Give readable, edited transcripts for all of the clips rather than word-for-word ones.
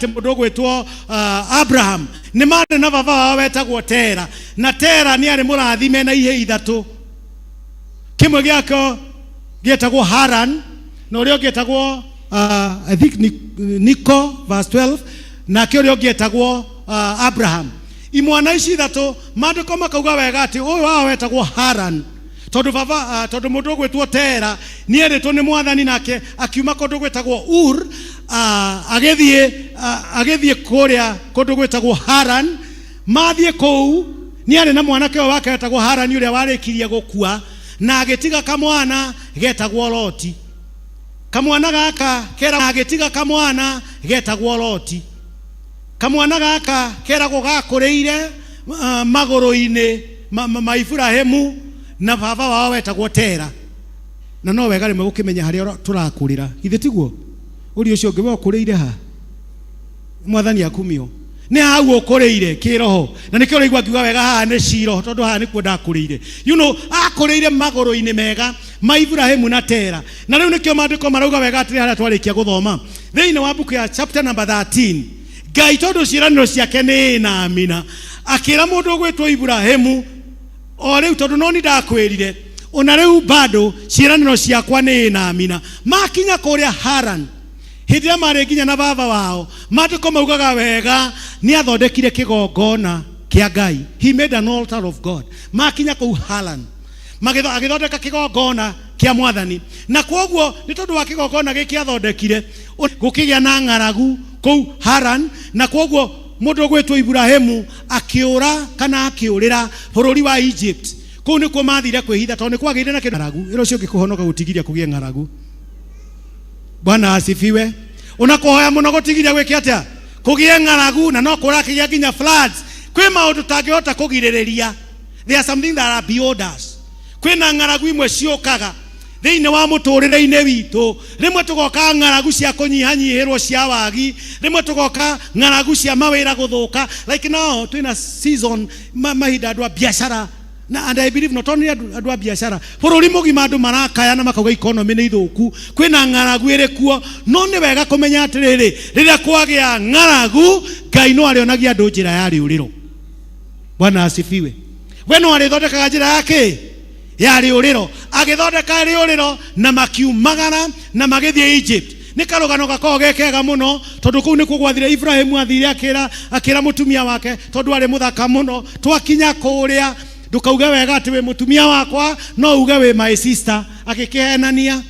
ati mundu gwitwo Abraham ni mari na baba wao wetagwo Tera, na Tera ni ari murathime na ihe ithatu. Kimwe giako gietagwo Haran, na urio gietagwo I think Nico verse 12, na kio gietagwo Abraham. Imwana ici ithatu mandiko makauga wega ati uyu wao wetagwo Haran, tondu baba tondu mundu gwitwo Tera ni eritwo ni mwathani nake akiuma kundu gwetagwo Ur, agethie kuria kundu gwetagwo Haran. Mathie kou ni ari na mwanake wake wetagwo Haran uria warikirie gukua, na agitiga kamwana getagwo Loti. Kamwana gaka kera agitiga kamwana getagwo Loti. Kamwana gaka kera gagakureire magoro-ine ma Iburahemu, na baba wao wetagwo Tera. Na no wega rimwe gukimenya haria turakurira ithe tiguo uri ucio ngi wokureire ha mwathani akumio ni hau ukureire kiroho, na nikio raigwa ngiuga wega ha ni Shiro, tondu ha ni kuo ndakureire. You know, akureire magoro-ine mega ma Iburahemu na Tera. Na riu nikio mandiko marauga wega atiri haria twarikia guthoma thiini wa buku ya chapter number 13. Ngai tondu ciiraniro ciake ni na amina, akira mundu gwitwo Iburahemu o riu tondu no ni ndakwirire ona riu bado ciiraniro ciakwa ni na amina. Makinya kuria Haran hindi ya mari nginya na baba wao mandiko maugaga wega ni athondekire kigongona kia Ngai. He made an altar of God. Makinya ku Haran agithondeka kigongona kia mwathani, na kwoguo ni tondu wa kigongona giki athondekire gukigia na ng'aragu ku Haran, na kwoguo mundu gwitwo Iburahemu akiura kana akiurira bururi wa Egypt. Kuu ni kuo mathire kwihitha tondu ni kwagire na ng'aragu. Iro cio ngikuhonoka gutigiria kugie ng'aragu. Bwana asifiwe. Unakohoya muno gutigiria gwiki atia kugie ng'aragu, na no kurakigia nginya floods. Kwi maundu tangihota kugiriria. There are something that are beyond us. Kwina ng'aragu imwe ciukaga thiini wa muturire-ine witu. Rimwe tugoka ng'aragu cia kunyihanyihirwo cia wagi, rimwe tugoka ng'aragu cia mawira guthuka. Like now twina season mahinda andu a biashara, na and I believe not only andu a biashara, bururi mugima andu marakaya na makauga economy ni ithuku. Kwina ng'aragu iri kuo, no ni wega kumenya atiriri riria kwagia ng'aragu Ngai no arionagia andu njira ya riuriro. Bwana asifiwe. We no arithondekaga njira yake ya riuriro, agithondeka riuriro na makiumagara na magithie Egypt. Ni karugano gakoragwo gekega muno tondu kuu ni kugwathire Ibrahimu athire akira mutumia wake tondu ari muthaka muno. Twakinya kuria ndukauga wega ati we mutumia wakwa, no uge we my sister, akikihenania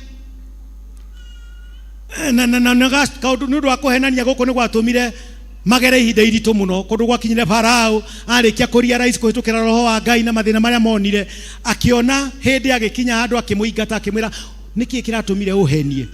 na kaundu nundu wa kuhenania guku ni gwatumire magere ihinda iritu muno kundu gwakinyire Farao arikia kuria rais kuhitukira roho wa Ngai na mathina maria monire, akiona hindi agikinya handu akimuingata akimwira niki kiratumire uhenie.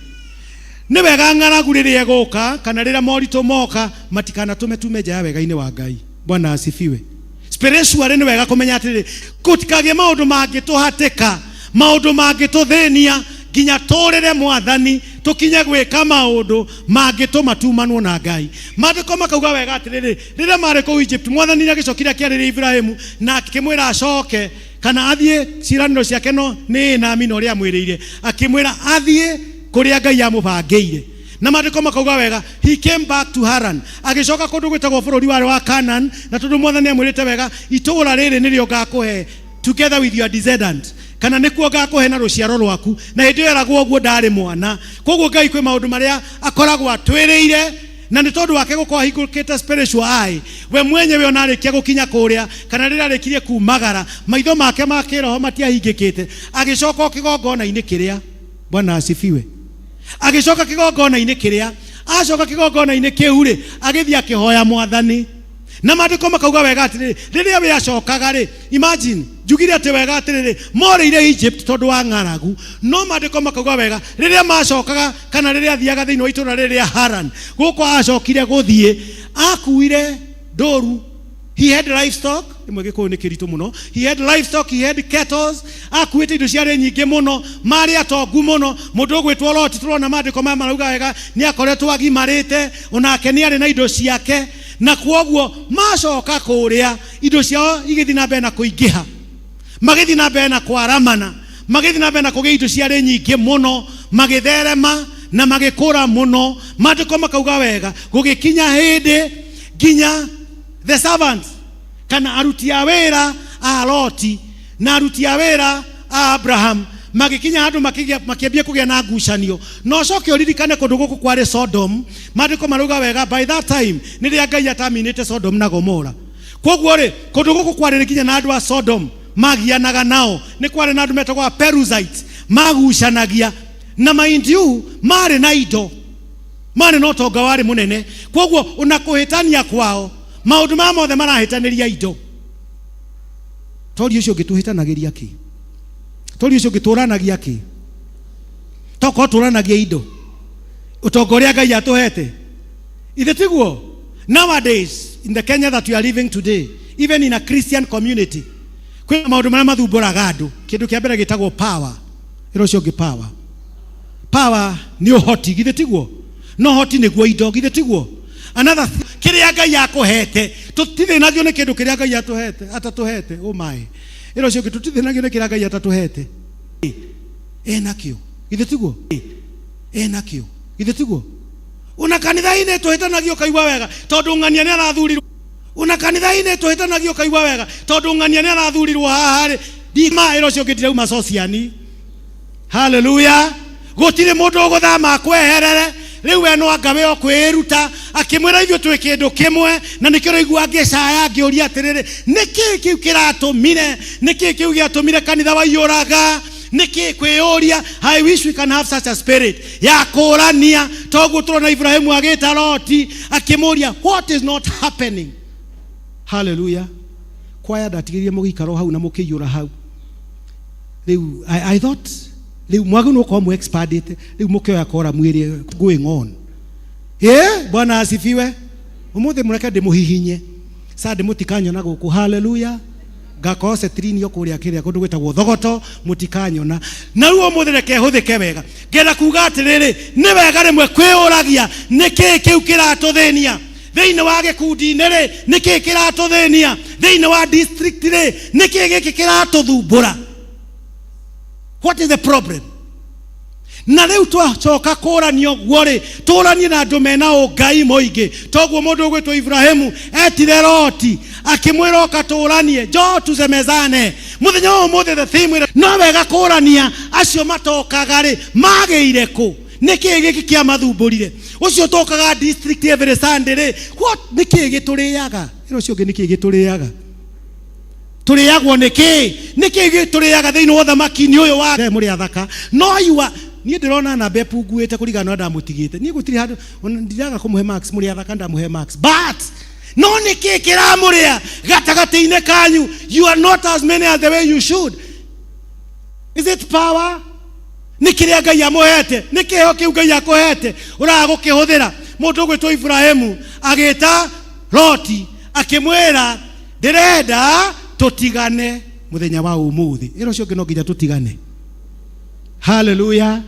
Ni wega ng'aragu riria guka kana riria moritu moka matikana tume ja wega-ine wa Ngai. Bwana asifiwe. Spiritually ni wega kumenya atiri gutikagie maundu mangituhatika, maundu mangituthenia nginya turire mwathani tukinye gwika maundu mangituma tumanwo na Ngai. Mandiko makauga wega atiriri riria mari ku Egypt mwathani agicokira kiarire Ibrahimu na akimwira acoke kana athie ciiraniro ciake no ni na amina uria mwirire, akimwira athie kuria Ngai amubangiire. Na mandiko makauga wega he came back to Haran, agicoka kundu gwitagwo bururi wa Canaan, na tondu mwathani amwirite wega itura riri nirio ngakuhe together with your descendant, kana nikuo ngakuhe na ruciaro rwaku. Na hindi eragwo guo ndari mwana. Koguo Ngai kwi maundu maria akoragwo atwiriire, na ni tondu wake gukorwo ahingukite spiritual eye. We mwenyewe onarikia gukinya kuria kana riria arikirie kumagara, maitho make ma kiroho matiahingikite, agicoka kigongona-ini kiria. Bwana asifiwe. Agicoka kigongona-ini kiria, acoka kigongona-ini kiu ri agithia akihoya mwathani. Na mandiko makauga wega atiriri riria we acokaga ri, imagine jugire ati wega atiriri morire Egypt tondu wa ng'aragu, no mandiko makauga wega riria macokaga kana riria thiaga thiini wa itura riria Haran guko acokire guthie akuire ndoru. He had livestock, imwe ni kiritu muno. He had livestock, he had cattle, akuite indo ciare nyingi muno, mari atongu muno. Mundu gwitwo Loti turona mandiko maya marauga wega ni akoretwo agimarite, onake ni ari na indo ciake, na kwoguo macoka kuria indo ciao igithi na mbere na kuingiha, magithina mbere na kwaramana, magithina mbere na kugia indo ciare nyingi muno, magitherema na magikura muno. Maandiko makauga wega gugikinya hindi ginya the servants kana aruti a wira a Loti na aruti a wira a Abraham magikinya handu makiambia kugia na ngucanio. No coke uririkane kundu guku kwari Sodom. Maandiko maruga wega by that time ni ria Ngai ataminite Sodom na Gomora. Koguo ri kundu guku kwari kinya na andu a Sodom magianaga nao, ni kwari na andu metagwo Perusites magucanagia na mind you mari na indo mari no tonga wari munene. Koguo unakuhitania kwao maundu ma mothe marahitaniria indo. Tori ucio ngituhitanagiria ki? Tori ucio ngituranagia ki? Toko turanagia indo utongoria Ngai atuhete ithe tiguo. Nowadays in the Kenya that we are living today, even in a Christian community, kwina maundu maria mathumburaga andu. Kindu kia mbere gitagwo power. Iro cio ngi power. Power ni uhoti githe tiguo. No hoti niguo indo githe tiguo. Another kiria Ngai akuhete tutithinagio ni kindu kiria Ngai atuhete atatuhete. Oh my, iro cio tutithinagio ni kiria Ngai atatuhete nakio githe tiguo. Nakio githe tiguo. Una kanitha-ini tuhitanagio kaigwa wega tondu ng'ania ni arathurirwo. Una kanitha-ini tuhitanagio kaigwa wega tondu ng'ania ni arathurirwo haha ri dima. Iro cio ngitirauma sociani. Hallelujah. Gutire mundu uguthama kweherere. Riu we no angawe o kwiruta akimwira ithio twi kindu kimwe. Na nikio igua ngicaya ngiuria atiriri niki kiu kiratumire, niki kiu giatumire kanitha waiyuraga, niki kwiyuria. I wish we can have such a spirit ya kurania. Togu turona Ibrahimu agita Loti akimuria what is not happening. Hallelujah. Kwaya datigirie mugikaro hau na mukiyura hau. Riu I thought riu mwagu no kwa mu expandite riu mukio yakora mwiri going on. Bwana asifiwe. Umuthi mureke ndimuhihinye sa ndimutikanyona guku. Hallelujah. Gakose trini yokuria kiria kundu gwetagwo thogoto mutikanyona. Na ruo umuthi reke huthike wega ngenda kuga atiriri ni wega rimwe kwiuragia niki kiu kiratuthenia thiini wa gikundi-ini ri niki kiratuthenia thiini wa district ri niki giki kiratuthumbura. What is the problem? Na riu twacoka kuranio guori turanie na andu mena ungai moingi. Toguo mundu ugwitwo Ibrahimu etire Loti akimwira okaturanie jo tuzemezane muthenya umuthi the theme. No wega kurania acio matokaga ri magiire ku niki giki kia mathumburire ucio tokaga district every Sunday ri what niki gituriaga. Iro cio ngi niki gituriaga turiagwo niki gituriaga thiini wa thamaki-ini uyu wa muri athaka. No iwa ni ndirona na bepu nguite kurigana ndamutigite ni gutiri handu ndiraga kumuhe max muri athaka ndamuhe max but no niki kiramuria gatagati-ini kanyu. You are not as many as the way you should. Is it power? Nikiria Ngai amuhete nikiho kiu Ngai akuhete uraga gukihuthira. Mundu gwitwo Ibrahimu agita Loti akimwira ndirenda tutigane muthenya wa umuthi. Iro cio no nginya tutigane. Hallelujah.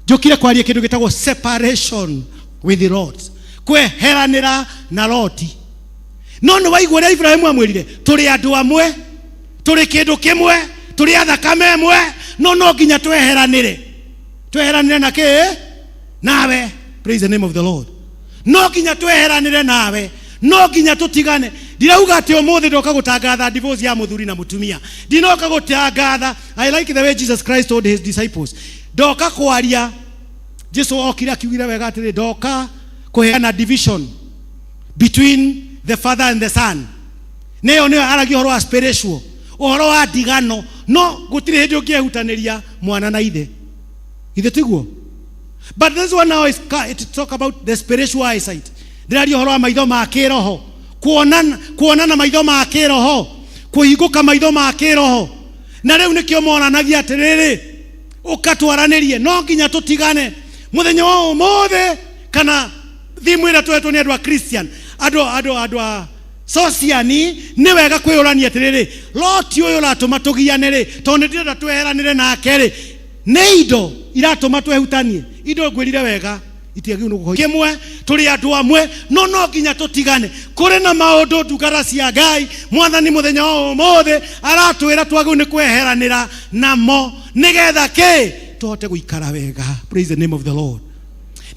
Jokire kwaria kindu gitagwo separation with the Lord. Kweheranira na Loti. No no waigwa ria Ibrahimu amwirire turi andu amwe, turi kindu kimwe, turi athakame emwe. No nginya tweheranire. Tweheranire na ki? Nawe. Praise the name of the Lord. No nginya tweheranire nawe. No nginya tutigane. Dirauga ati umuthi ndoka gutangatha divorce ya muthuri na mutumia. Dinoka gutangatha. I like the way Jesus Christ told his disciples. Ndoka kwaria. Jesu okira akiugira wega ati ndoka kuheana division between the father and the son. Neo aragi horo wa spiritual. Uhoro wa digano. No gutire hindi ungihutaniria mwana na ithe. Ithe tiguo. But this one now is it talk about the spiritual eyesight. Ndirario uhoro wa maitho ma kiroho. Kuonana maitho ma kiroho, kuhinguka maitho ma kiroho. Na riu nikio monanagia atiriri ukatwaranirie. No nginya tutigane muthenya wa umuthi kana thimu ira twetwo ni andu a Christian andu a sociani ni wega kwiyurania atiriri Loti uyu ratuma tugiane ri tondu ndirenda tweheranire nake ri ni indo iratuma twehutanie. Indo ngwirire wega itiagiu no kimwe turi andu amwe no nginya tutigane. Kuri na maundu ndugara cia Ngai mwathani muthenya wa umuthi aratwira twagiu ni kweheranira namo nigetha ki tuhote guikara wega. Praise the name of the Lord.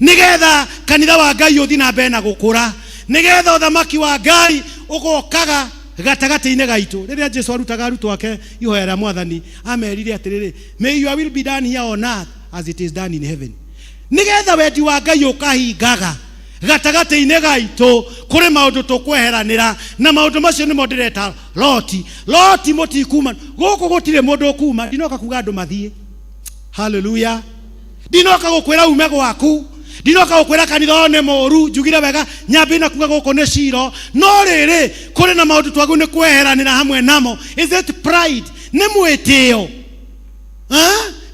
nigetha kanitha wa Ngai uthi na mbere na gukura, nigetha uthamaki wa Ngai ugokaga gatagati-inĩ gaitũ. Rĩrĩa Jesu arutaga arutwo ake ihoya rĩa Mwathani amerire atĩrĩrĩ, may your will be done here on earth as it is done in heaven. Nigetha wendi wa Ngai ukahingaga gatagati-inĩ gaitũ kũrĩ maũndũ tũkweheranĩra, na maũndũ macio nĩmo ndĩreta Loti mũtikuma gũkũ, gũtirĩ mũndũ ũkuma. Ndinoka kuga andũ mathiĩ. Hallelujah. Ndinoka gũkwĩra ume gwaku, ndinoka gũkwĩra kanitha nĩ mũru, njugire wega nyambe na kuga gũkũ nĩ ciro. No rĩrĩ kũrĩ na maũndũ twagu nĩ kweheranĩra hamwe namo. Is it pride? Nĩ mwĩtĩo.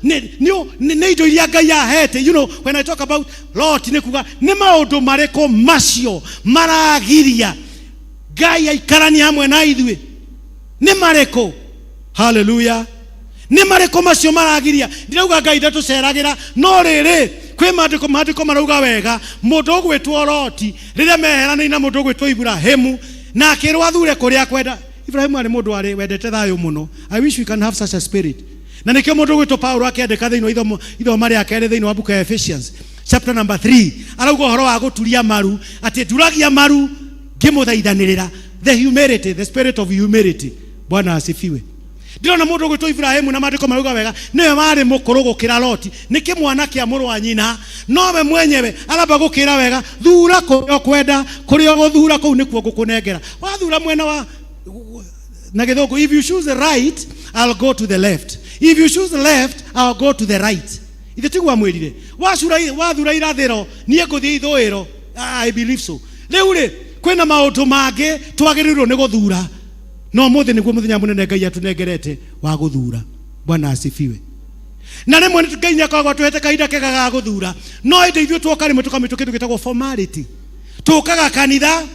Nĩ indo iria Ngai ahete. You know, when I talk about Lot, nĩ kuga nĩ maũndũ marĩkũ macio maragiria Ngai aikarani hamwe na ithuĩ? Nĩ marĩkũ? Hallelujah. Nĩ marĩkũ macio maragiria? Ndirauga Ngai ndatũceragĩra, no rĩrĩ kwĩ maandĩko marauga wega mũndũ ũgwĩtwo Loti rĩrĩa meheranĩire na mũndũ ũgwĩtwo Ibrahimu, na akĩrwo athure kũrĩa kwenda. Ibrahimu arĩ mũndũ arĩ wendete thayũ mũno. I wish we can have such a spirit. Na nĩkĩo mũndũ ũgwĩtwo Paulo akĩandĩka thĩinĩ wa ithoma rĩa kerĩ thĩinĩ wa book of Ephesians chapter number 3 arauga ũhoro wa gũturia maru, atĩ nduragia maru ngĩmũthaithanĩrĩra. The humility, the spirit of humility. Bwana asifiwe. Ndĩrona mũndũ ũgwĩtwo Ibrahimu na maandĩko marauga wega nĩwe warĩ mũkũrũ gũkĩra Loti, nĩkĩ mwana kĩa mũrũ wa nyina, nowe mwenyewe aramba gũkĩra wega thura kũrĩa ũkwenda, kũrĩa ũgũthura kũu nĩkuo ngũkũnengera. Wathura mwena wa na gĩthũngũ, if you choose the right I'll go to the left, if you choose the left I'll go to the right. Ithe tigwa mwĩrire wathura irathĩro niĩ ngũthiĩ ithũĩro. I believe so. Rĩu rĩ kwĩna maũndũ mangĩ twagĩrĩirwo nĩ gũthura, no mũthĩ nĩguo mũthenya mũnene Ngai atũnengerete wa gũthura. Bwana asifiwe. Na rĩmwe Ngai nĩakoragwo atũhete kahinda kega ga gũthura, no hĩndĩ ithuĩ twoka rĩmwe tũkamitwo kĩndũ gĩtagwo formality. Tũkaga kanitha,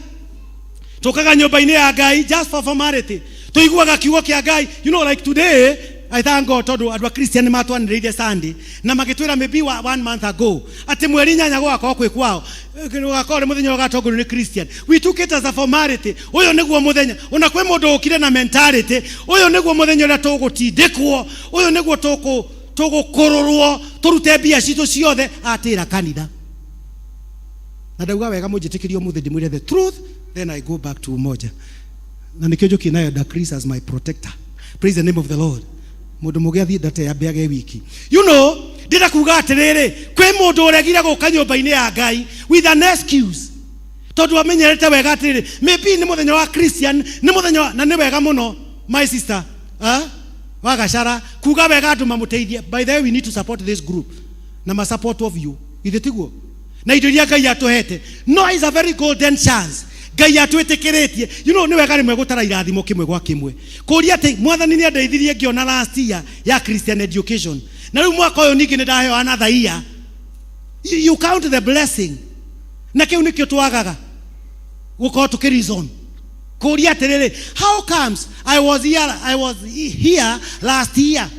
tũkaga nyũmba-inĩ ya Ngai just for formality. Tũiguaga kiugo kĩa Ngai. You know, like today I thank God tondũ andũ a Christian matwanĩrĩire Sunday na magĩtwĩra maybe 1 month ago atĩ mweri 8 gwakorwo kwĩ kwao gũgakorwo mũthenya ũgatongorio nĩ Christian. We took it as a formality. Ũyũ nĩguo mũthenya, ona kwĩ mũndũ ũkire na mentality, ũyũ nĩguo mũthenya ũrĩa tũgũtindĩkwo, ũyũ nĩguo tũgũkũrũrwo, tũrute mbia citũ ciothe atĩra kanitha. Na ndauga wega mũnjĩtĩkĩrie mũthĩ ndĩmwĩre the truth, then I go back to umoja. Na nĩkĩo njũkĩ nayo da Chris as my protector. Praise the name of the Lord. Mũndũ mũgĩ athiĩ ndate ya mbĩage wiki. You know, ndĩra kuga atĩrĩrĩ kwĩ mũndũ ũregire gũka nyũmba-inĩ ya Ngai with an excuse, tondũ amenyerete wega atĩrĩrĩ maybe nĩ mũthenya wa Christian, nĩ mũthenya na nĩ wega mũno my sister wa Gacara kuga wega andũ mamũteithie. By the way, we need to support this group na ma support of you. Ithe tiguo na indo iria Ngai atũhete, no is a very golden chance Ngai atwĩtĩkĩrĩtie. You know, nĩ wega rĩmwe gũtara irathimo kĩmwe gwa kĩmwe, kũria atĩ Mwathani nĩ andeithirie ngĩona last year ya Christian education, na rĩu mwaka ũyũ ningĩ nĩ ndaheo another year. You count the blessing, na kĩu nĩkĩo twagaga gũkorwo tũkĩreason kũria atĩrĩrĩ how comes I was here last year,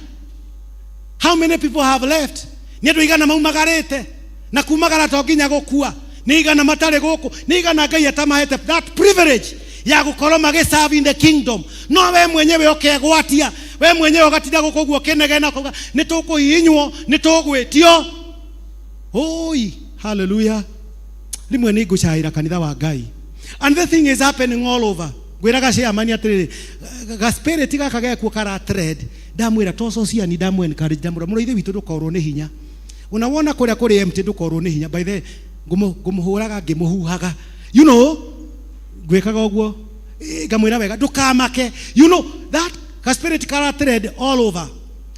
how many people have left? Nĩ andũ igana maumagarĩte na kumagara to nginya gũkua, nĩ igana matarĩ gũkũ, nĩ igana Ngai atamahete that privilege ya gũkorwo magĩserve in the kingdom. No we mwenyewe ũkegwatia, we mwenyewe ũgatinda gũkũ guo kĩnegena kuga nĩ tũkũhihinywo, nĩ tũgwĩtio. Oi, hallelujah. Rimwe nĩ ngũcaĩra kanitha wa Ngai, and the thing is happening all over. Gwĩraga ciamani atĩrĩrĩ gaspirit gaka gekuo kara thread, ndamwĩra toco ciani ndamwe encourage, ndamwĩra mũrũ ithe witũ ndũkorwo nĩ hinya. Unawona kũrĩa kũrĩ empty ndũkorwo nĩ hinya. By the ngũmũhũraga ngĩmũhuhaga, you know, gwĩkaga ũguo ngamwĩra wega ndũkamake. You know that gaspirit kara thread all over.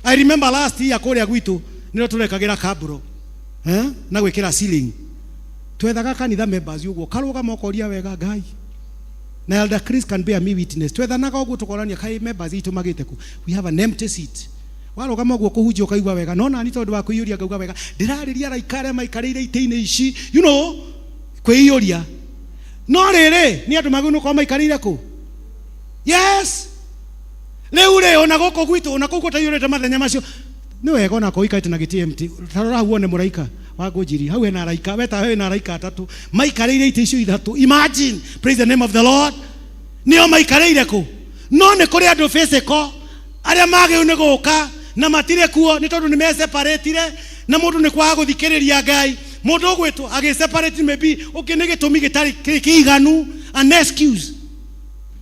I remember last year kũrĩa gwitũ nĩro tũrekagĩra kaburo na gwĩkĩra ceiling, twethaga kanitha members ũguo karũgama ũkoria wega Ngai, na Elder Chris can bear me witness. Twethanaga ũguo tũkorania kai members itũ magĩte ku, we have an empty seat. Warũgama ũguo kũhunjia ũkaigua wega, no nani tondũ wa kwĩyũria ngauga wega ndĩrarĩria araikare maikarĩire itĩ-inĩ ici, you know, kwĩyũria. No rĩrĩ nĩ andũ magũnũ kwa maikarĩire kũ? Yes. Rĩu rĩ ona gũkũ gwitũ ona kũu gũtaiyũrĩte mathenya macio nĩ wega ona kũikarĩte na gĩtĩ empty. Tarora hau one mũraika wa ngũnjiri hau hena araika, weta hena araika atatũ maikarĩire itĩ icio ithatũ. Imagine, praise the name of the Lord. Nĩo maikarĩire kũ? No nĩ kũrĩ andũ physical arĩa magĩrĩirwo nĩ gũka na matirĩ kuo nĩ tondũ nĩ meseparatire na mũndũ nĩ kwaga gũthikĩrĩria Ngai. Mundu gwitwo age separate maybe okay nige tumi gitari kiganu an excuse.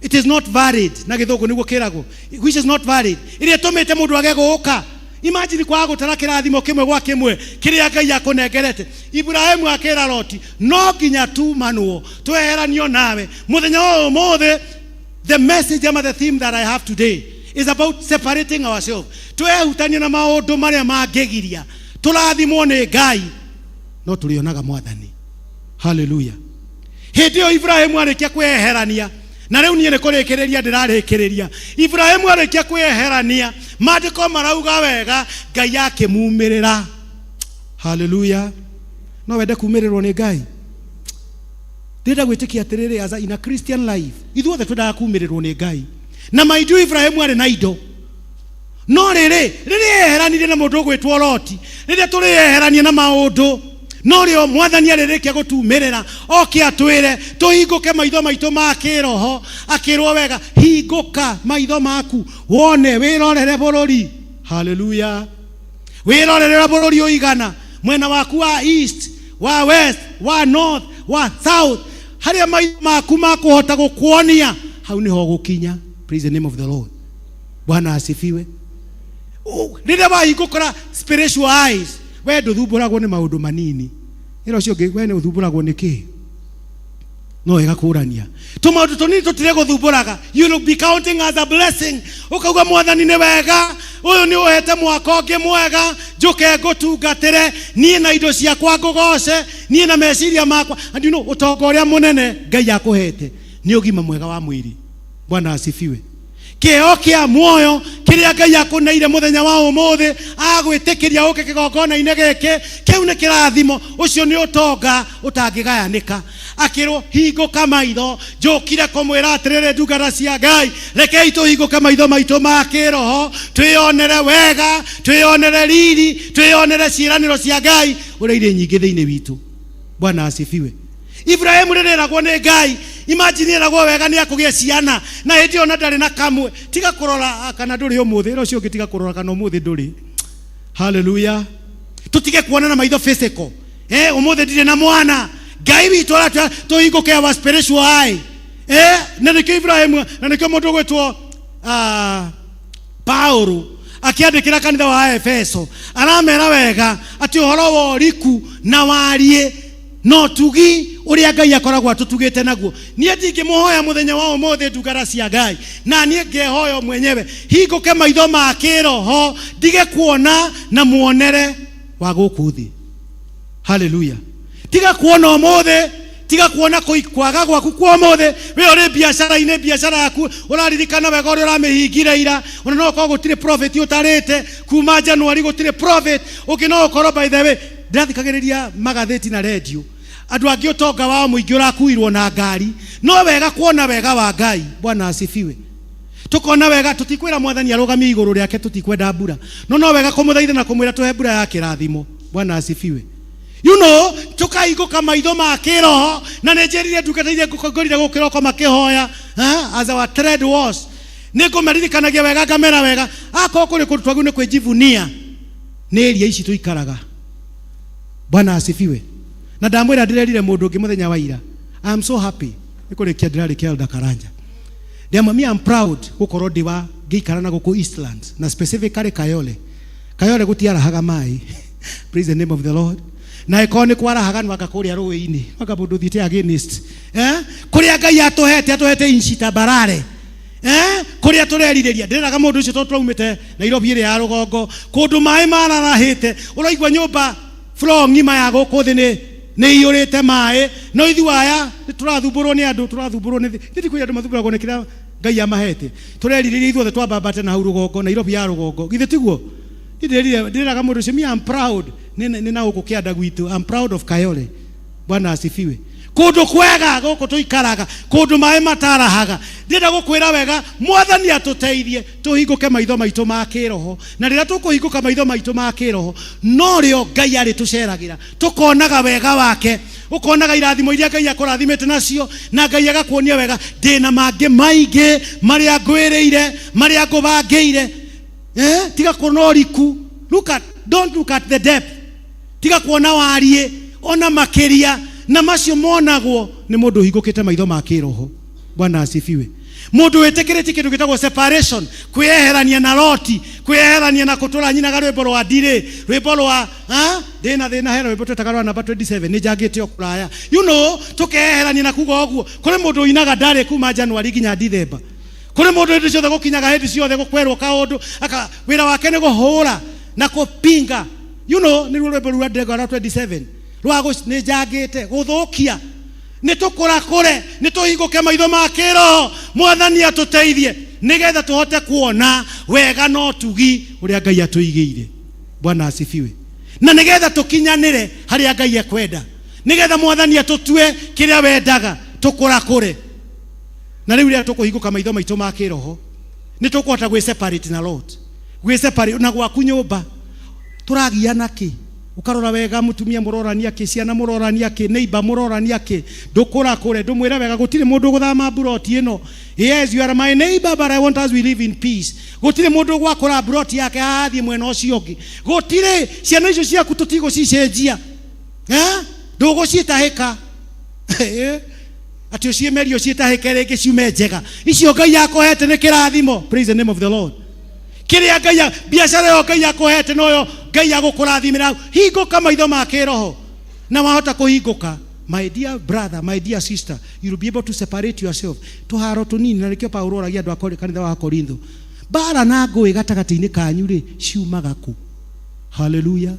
It is not valid. Na githungu niguo kirago. Which is not valid. Ile tumete mundu age guka. Imagine kwa gutara kirathimo kimwe gwa kimwe kiria Ngai akunengerete. Ibrahimu akira Loti no ginya tu manuo tweheranio nawe muthenya o mothe. The message and the theme that I have today is about separating ourselves. Twehutania na maundu maria mangegiria turathimwo ni Ngai no tulionaga mwathani. Hallelujah. Hidio Ibrahimu arikia kweherania na riu nie nikurikireria ndirarikireria. Ibrahimu arikia kweherania mandiko marauga wega Ngai yake mumirira. Hallelujah. No wende kumirirwo ni Ngai. Ndenda gwitikia atiriri as in a Christian life ithuothe twendaga kumirirwo ni Ngai na maidu Ibrahimu ari na indo no riri eheranire na mundu gwitwo Loti riri turi eheranie na maundu no rio mwathani aririkia gutumirira oke atwire tuhinguke maitho maitu ma kiroho akirwo wega hinguka maitho maku wone wirorere bururi. Hallelujah. Wirorere bururi uigana mwena waku wa east wa west wa north wa south haria maitho maku makuhota gukuonia hau niho gukinya. Praise the name of the Lord. Bwana asifiwe. Rĩrĩa wahingũkora spiritual eyes we ndũthumbũragwo nĩ maũndũ manini. Ĩro cio ngĩ we nĩ ũthumbũragwo nĩ kĩ? No ĩgakũrania tũmaũndũ tũnini tũtire gũthumbũraga. You will be counting as a blessing. Ũkauga mwathani nĩ wega ũyũ nĩ ũhete mwaka ũngĩ mwega njuke ngũtungatĩre niĩ na indo ciakwa ngũgoce niĩ na meciria makwa. And you know ũtonga ũrĩa mũnene Ngai akũhete nĩ ũgima mwega wa mwĩrĩ. Bwana asifiwe. Kĩo kĩa muoyo kĩrĩa Ngai akũneire mũthenya wa ũmũthĩ agwĩtĩkĩria ũke kĩgongona-inĩ gĩkĩ kĩu nĩ kĩrathimo. Ũcio nĩ ũtonga ũtangĩgayanĩka. Akĩrwo hingũka maitho njũkire kũmwĩra atĩrĩrĩ ndungata cia Ngai rekei tũhingũke maitho maitũ ma kĩroho twĩonere wega twĩonere riri twĩonere ciĩranĩro cia Ngai ũrĩa irĩ nyingĩ thĩinĩ witũ. Bwana asifiwe. Ibrahimu rĩrĩragwo nĩ Ngai. Imagine eragwo wega nĩ akũgĩa ciana na hĩndĩ ona ndarĩ na kamwe. Tiga kũrora kana ndũrĩ ũmũthĩ ũcio ũngĩ tiga kũrora kana ũmũthĩ ndũrĩ. Hallelujah. Tutige kuona na maitho physical. Ũmũthĩ ndirĩ na mwana. Ngai witũ aratwĩra tũhingũke our spiritual eye. Na nĩkĩo Ibrahimu na nĩkĩo mũndũ gwĩtwo Paulo akiandĩkĩra kanitha wa Efeso aramera wega atĩ ũhoro wa ũriku na wariĩ no tugi uria Ngai akoragwo atutugite naguo. Nie ndingĩmũhoya mũthenya wa ũmũthĩ ndungata cia Ngai na nie ngehoya mwenyewe hinguke maitho ma kĩroho ndige kuona na muonere wa gũkũ thĩ. Hallelujah. Tiga kuona ũmũthĩ tiga kuona kwaga gwaku kwa ũmũthĩ we ũrĩ biacara-inĩ biacara yaku ũraririkana wega ũrĩa ũramĩhingire ira ona no ũkorwo gũtirĩ profit ũtarĩte kuma January gũtirĩ profit ũngĩ no ũkorwo by the way ndathikagĩrĩria magathĩti na radio andũ angĩ ũtonga wao mũingĩ ũrakuirwo na ngari no wega kuona wega wa Ngai. Bwana asifiwe. Tukona wega tutikwĩra mwathani arũgamie igũrũ rĩake tutikwenda mbura no wega kũmũthaitha na kũmwĩra tũhe mbura ya kĩrathimo. Bwana asifiwe. You know tukahinguka maitho ma kĩroho na nĩnjĩrire ndungata iria ngũkongorire gũkĩroko makĩhoya as our trade was nĩngũmeririkanagia wega ngamera wega akorwo kũrĩ kũndũ twagĩrĩirwo nĩ kwĩjivunia nĩ area ici tũikaraga. Bwana asifiwe. Na ndamwĩra ndĩrerire mũndũ ũngĩ mũthenya wa ira I am so happy nĩkũrĩkia ndĩrarĩkia Elder Karanja. Me I'm proud gũkorwo ndĩ wa ngĩikara na gũkũ Eastlands na specifically Kayole gũtiarahaga maĩ. Praise the name of the Lord. Na ĩkorwo nĩ kwarahaga nwaka kũrĩa rũĩ-inĩ nwaka mũndũ thiĩte against kũrĩa Ngai atũhete inchi tambarare kũrĩa tũrerirĩria. Ndĩraga mũndũ ũcio tũraumĩte Nairobi ĩrĩa ya rũgongo kũndũ maĩ mararahĩte ũraigua nyũmba floor ngima ya gũkũ thĩ nĩ iyũrĩte maĩ no ithuaya tũrathumburwo nĩ andũ tũrathumburwo nĩ thĩ kwĩ andũ mathumburagwo nĩ kĩrĩa Ngai amahete. Tũrerirĩria ithuothe twambambate na hau rũgongo Nairobi ya rũgongo githĩ tiguo. Ndĩraga mũndũ ũcio me I'm proud nĩ na gũkũ kĩanda gwitũ I'm proud of Kayole. Bwana asifiwe. Kũndũ kwega gũkũ tũikaraga kũndũ maĩ matarahaga. Ndĩrenda gũkwĩra wega mwathani atũteithie tũhingũke maitho maitũ ma kĩroho na rĩrĩa tũkũhingũka maitho maitũ ma kĩroho no rĩo Ngai arĩ tũceragĩra tũkonaga wega wake ũkonaga irathimo iria Ngai akũrathimĩte nacio na Ngai agakuonia wega ndĩna mangĩ maingĩ marĩa ngwĩrĩire marĩa ngũbangĩire. Tiga kuona ũriku don't look at the depth. Tiga kuona wariĩ ona makeria na macio monagwo ni mundu hingukite maitho ma kiroho. Bwana asifiwe. Mundu wetekereti kindu gitagwo separation, kweherania na Loti, kweherania na kutura nyina garwimbo rwa ndire, rwimbo rwa thina hero rwimbo twetagarwa namba 27 ni jangite okuraya. You know, tukeherania na kuga oguo. Kuri mundu inaga ndare kuma January ginya December. Kuri mundu ndi ciothe gukinyaga hindi ciothe gukwerwo kaundu aka wira wake ni guhura na kupinga. You know, ni rwimbo rwa ndego rwa 27 rwa ni jangite guthukia. Nitukura kure nituhinguke maitho ma kiroho. Mwathani atuteithie nigetha tuhote kuona wega no tugi uria Ngai atuigire. Bwana asifiwe. Na nigetha tukinyanire haria Ngai ekwenda, nigetha Mwathani atutue kiria wendaga, tukura kure. Na riu ria tukuhinguka maitho maitu ma kiroho nitukuhota gwi separate na Lord, gwi separate na gwaku nyumba. Turagiana ki? Ukarora wega mutumia murorania ki, ciana murorania ki, neighbor murorania ki, ndukura kure ndumwira wega gutire mundu guthama buroti ino. Yes, you are my neighbor, but I want us we live in peace. Gutire mundu gwakora buroti yake athie mwena ucio ungi. Gutire ciana icio ciaku tutigo cicenjia. Ndugu ciitahika. Ati uciemerio ciitahike ringi ciume njega. Icio Ngai yakohete ni kirathimo. Praise the name of the Lord. Kiria Ngai biashara yo Ngai yakohete noyo Ngai agukurathimira. Hinguka maitho ma kiroho na wahota kuhinguka. My dear brother, my dear sister, you'll be able to separate yourself. Tuharo tunini na nikio Paulo aragia andu akori kanitha wa Korintho. Bara na ngui gatagati-ini kanyu ri ciumaga ku. Hallelujah.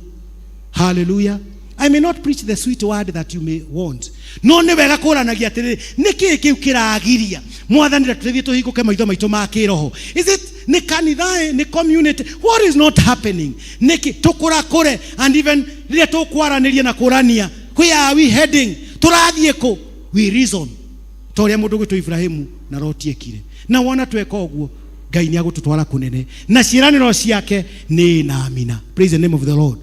Hallelujah. I may not preach the sweet word that you may want. No ne wega kuranagia atiriri niki kiu kiragiria Mwathani ratithie tuhinguke maitho maitu ma kiroho. Is it ni kanitha ni community? What is not happening? Niki tukura kure and even ria tukwaraniria na kurania. Where are we heading? Turathie ku? We reason. Toria mundu gwitu Ibrahimu na Loti ekire. Na wona tweka oguo Ngai ni agututwara kunene. Na ciiraniro ciake ni na amina. Praise the name of the Lord.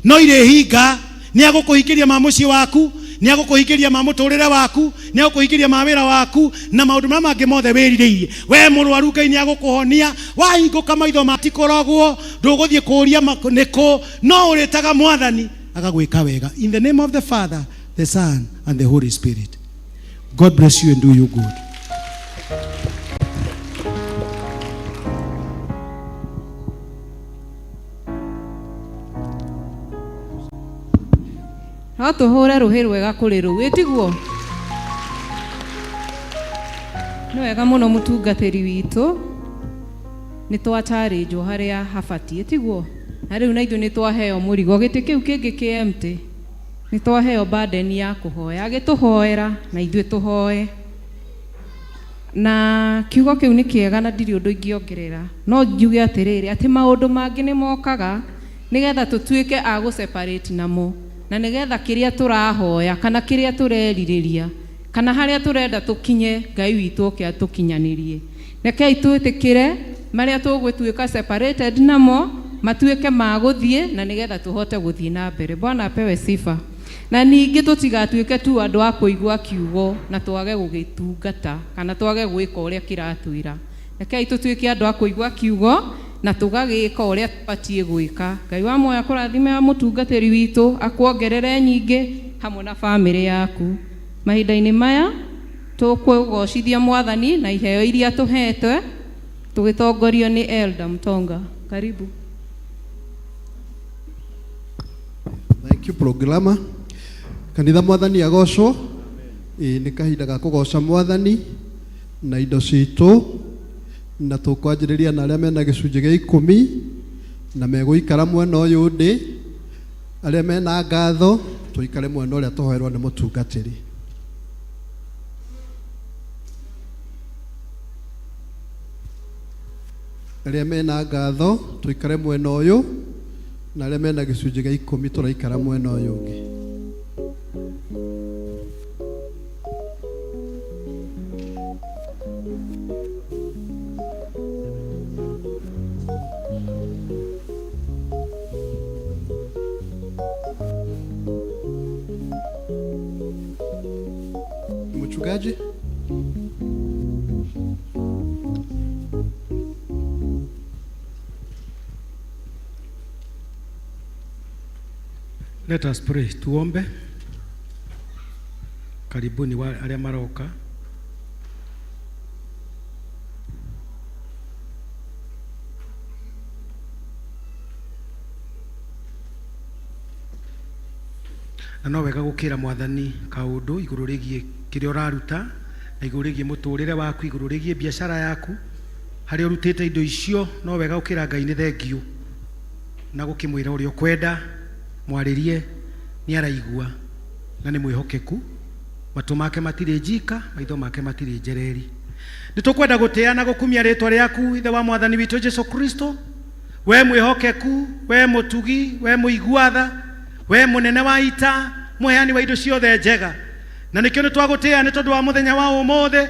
No ire hinga ni agukuhikiria ma muci waku, ni agukuhikiria ma muturire waku, ni agukuhikiria ma wira waku na maundu mama mangi mothe wiririirie. We murwaru Ngai ni agukuhonia. Wahinguka maitho matikoragwo nduguthie kuria niko no uritaga Mwathani agagwika wega. In the name of the Father, the Son and the Holy Spirit. God bless you and do you good. No tuhore ruhi rwega kuri ru witiguo. No wega muno mutungatiri witu ni twacharĩnjwo haria habatie tiguo. Na riu na ithu ni twaheo murigo giti kiu kingi ki empty. Ni twaheo burden ya kuhoya, agituhoera na ithuĩ tuhoe. Na kiugo kiu ni kiega na ndiri undu ingiongerera. No njuge atiriri ati maundu mangi ni mokaga nigetha tutuike a gu separate namo. Na nigetha kiria turahoya kana kiria tureririria kana haria turenda tukinye Ngai witu oke atukinyanirie. Rekei twitikire maria tugwituika separated namo matuike maguthie na nigetha tuhote guthie na mbere. Bwana apewe sifa. Na ningi tutigatuike tu andu a kuigua kiugo na twage gugitungata kana twage gwika uria kiratwira. Rekei tutuike andu a kuigua kiugo na tugagika uria tupatie gwika. Ngai wa moya kurathime ya mutungatiri witu akuongerere nyingi hamwe na family yaku. Mahinda-ini maya tukugocithia Mwathani na iheo iria tuhetwe tugitongorio ni Elder Mtonga. Karibu. Thank you programa. Kanitha Mwathani agocwo. Ni kahinda ga kugoca Mwathani na indo citu na tukwanjiriria na aria mena gicunji gia 10 na meguikara mwena uyu ndi aria mena ngatho tuikare mwena uria tuhoerwo ni mutungatiri. Aria mena ngatho tuikare mwena uyu na aria mena gicunji gia 10 turaikara mwena uyu ungi. Mchungaji, let us pray. Tuombe. Karibuni arĩa maroka. Na no wega gũkĩra Mwathani kaũndũ igũrũ rĩgiĩ kĩrĩa ũraruta, na igũrũ rĩgiĩ mũtũrĩre waku, igũrũ rĩgiĩ biacara yaku, harĩa ũrutĩte indo icio. No wega gũkĩra Ngai nĩ thengiũ na gũkĩmwĩra ũrĩa ũkwenda mwarĩrie, nĩ araigua na nĩ mwĩhokeku. Matũ make matirĩ njika, maitho make matirĩ njereri. Nĩ tũkwenda gũtĩa na gũkumia rĩtwa rĩaku, Ithe wa Mwathani witũ Jesũ Kristo. We mwĩhokeku, we mũtugi, we mũiguatha, we mũnene wa ita, mũheani wa indo ciothe njega. Na nĩkĩo nĩ twagũtĩa nĩ tondũ wa mũthenya wa ũmũthĩ.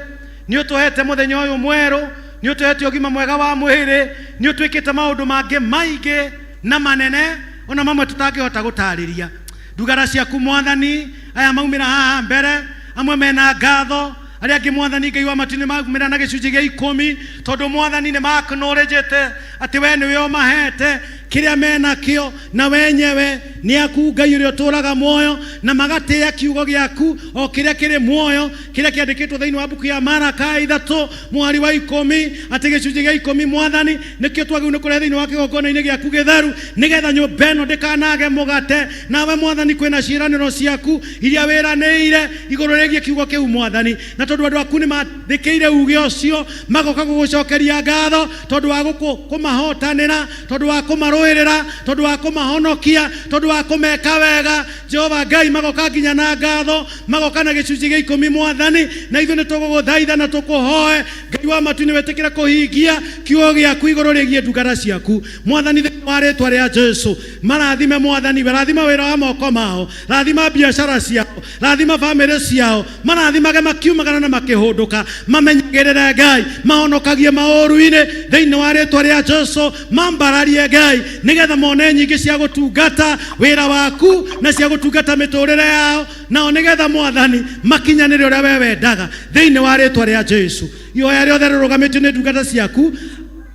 Nĩ ũtũhete mũthenya ũyũ mwerũ, nĩ ũtũhete ũgima mwega wa mwĩrĩ, nĩ ũtwĩkĩte maũndũ mangĩ maingĩ na manene ona mamwe tũtangĩhota gũtarĩria. Ndungata ciaku Mwathani aya maumĩra haha mbere, amwe mena ngatho, arĩa angĩ Mwathani Ngai wa matu nĩ maumĩra na gĩcunjĩ gĩa 10, tondũ Mwathani nĩ maknorejete atĩ we nĩwe ũmahete kĩrĩa menakĩo, na wenyewe nĩ aku Ngai ũrĩa ũtũraga muoyo, na magatĩĩa kiugo gĩaku o kĩrĩa kĩrĩ muoyo, kĩrĩa kĩandĩkĩtwo thĩinĩ wa buku ya Maraka 3 mweri wa 10, atĩ gĩcunjĩ gĩa 10 Mwathani nĩkĩo twagĩrĩirwo nĩ kũrĩa thĩinĩ wa kĩgongona-inĩ gĩaku gĩtheru, nĩgetha nyũmba ĩno ndĩkanage mũgate. Nawe Mwathani kwĩna ciĩranĩro ciaku iria wĩranĩire igũrũ rĩgiĩ kiugo kĩu Mwathani, na tondũ andũ aku nĩ mathĩkĩire uge ũcio, magoka gũgũcokeria ngatho tondũ wa kũmahotanĩra, tondũ wa kũmarũĩrĩra, tondũ wa kũmahonokia, tondũ wa kũmeka wega. Jehova Ngai magoka nginya na ngatho, magoka na gĩcunjĩ gĩa 10 Mwathani, na ithuĩ nĩ tũgũgũthaitha na tũkũhoe Ngai wa matu nĩ wĩtĩkĩre kũhingia kiugo gĩaku igũrũ rĩgiĩ ndungata ciaku Mwathani, thĩinĩ wa rĩtwa rĩa Jesũ. Marathime Mwathani, rathima wĩra wa moko mao, rathima biacara ciao, rathima bamĩrĩ ciao, marathimage makiumagana na makĩhũndũka, mamenyagĩrĩre Ngai, mahonokagie maũru-inĩ thĩinĩ wa rĩtwa rĩa Jesũ. Mambararie Ngai nĩgetha mone nyingĩ cia gũtungata wĩra waku na cia gũtungata mĩtũrĩre yao, nao nĩgetha Mwathani makinyanĩre ũrĩa we wendaga thĩinĩ wa rĩtwa rĩa Jesũ. Ihoya rĩothe rĩrũgamĩtio nĩ ndungata ciaku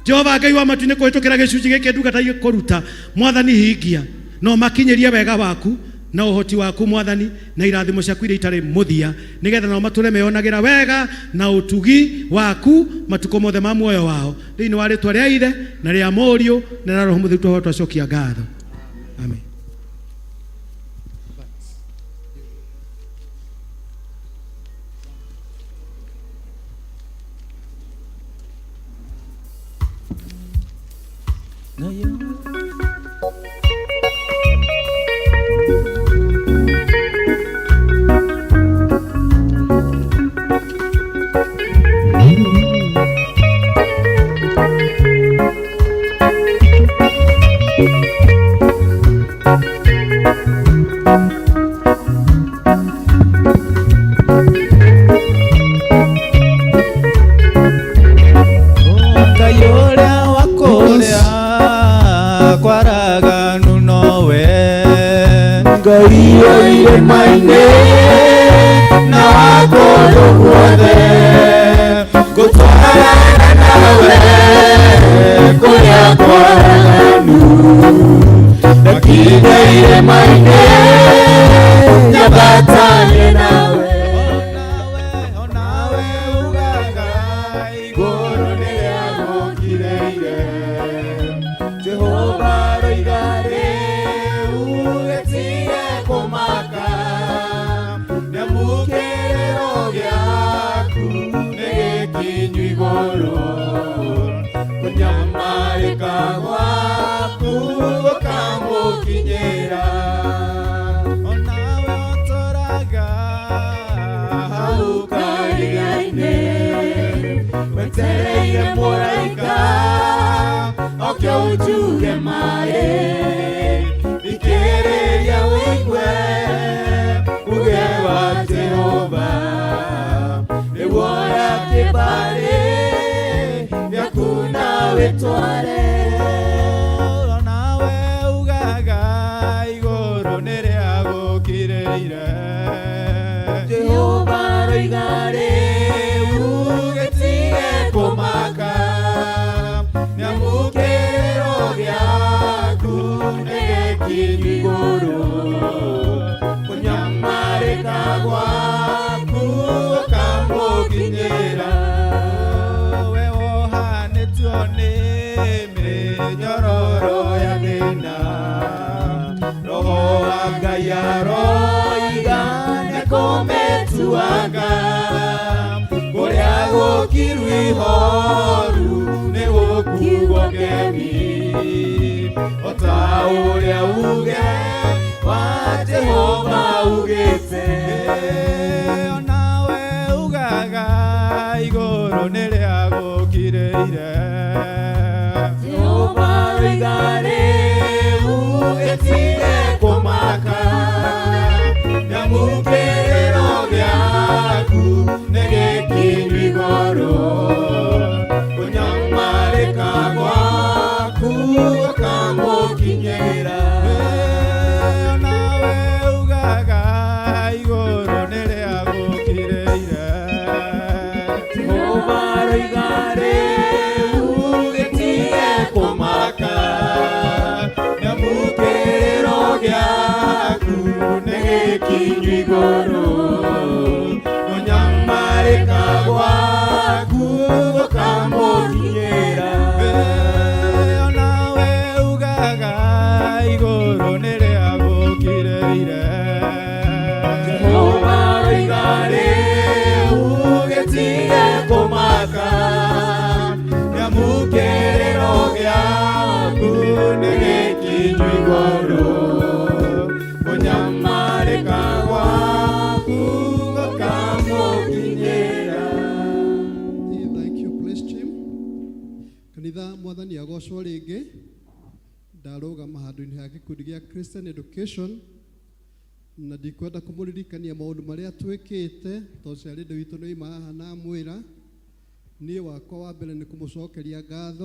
Jehova Ngai wa matu nĩ kũhĩtũkĩra gĩcunjĩ gĩkĩ ndungata gĩkũruta Mwathani, hingia no makinyĩrie wega waku na ũhoti waku Mwathani, na irathimo ciaku iria itarĩ mũthia, nĩgetha nao matũre meyonagĩra wega na ũtugi waku matukũ mothe ma muoyo wao, thĩinĩ wa rĩtwa rĩa Ithe na rĩa Mũriũ na rĩa Roho Mũtheru twacokia ngatho. Amen. Kunyamarika gwaku kirwi horu ne gukugwo kemi ota uria uge wa Jehova ugite onawe ugaga iguru ni ria gukireire Jehova rigare ugitire kumaka nyamukerero gyaku negekinyi goro kunyamarika gwaku ukamukinyira nawe ugaga igoro niria gukireire Jehova rigare ugitire kumaka nyamukerero gyaku negekinyi goro kunyamarika gwaku ukamukinyira nawe ugaga iguru niria gukireire Jehova rigare ugitire kumaka nyamukerero gyaku negekinyi goro kunyamarika gwaku ukamukinyira. Thank you, please Jim. Kanitha mwathani agocwo ringi ndarugama handu-ini ha gikundi gia Christian Education na ndikwenda kumuririkania maundu maria twikite tondu ciari ndu witu ni ima haha na mwira nie wakwa wa mbere ni kumucokeria ngatho